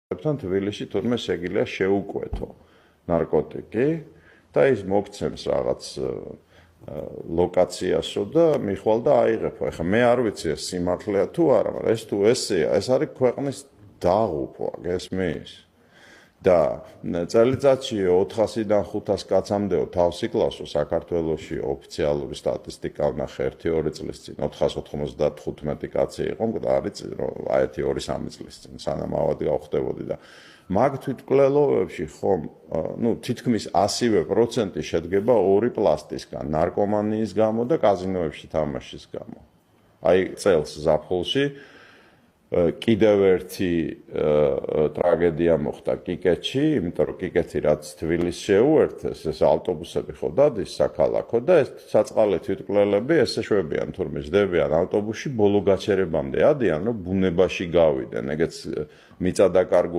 თბილისში თურმე შეგიძლია შეუკვეთო ნარკოტიკი და ის მოგცემს რაღაც ლოკაციასო და მიხვალ და აიღებო. ეხლა მე არ ვიცი ეს სიმართლეა თუ არა, მაგრამ ეს თუ ესეა, ეს არის ქვეყნის დაღუპვა, გესმის? და წელიწადში 400-დან 500 კაცამდეო თავს იკლავსო საქართველოში ოფიციალური სტატისტიკა ვნახე 1-2 წლის წინ 495 კაცი იყო, და არის აი 2-3 წლის წინ სანამ ავადი გავხდებოდი და მაგ თვითმკვლელობებში ხომ თითქმის 100% შედგება ორი პლასტისგან, ნარკომანიის გამო და კაზინოებში თამაშის გამო. აი წელს ზაფხულში კიდევ ერთი ტრაგედია მოხდა კიკეთში, იმიტომ რომ კიკეთი რაც თბილისს შეუერთეს, ეს ავტობუსები ხო დადის საქალაქო და ეს საწყალე თვითმკვლელები ესე შვებიან თურმე ჯდებიან ავტობუსში ბოლო გაჩერებამდე ადიან, რომ ბუნებაში გავიდნენ, ეგეც მიწა დაკარგული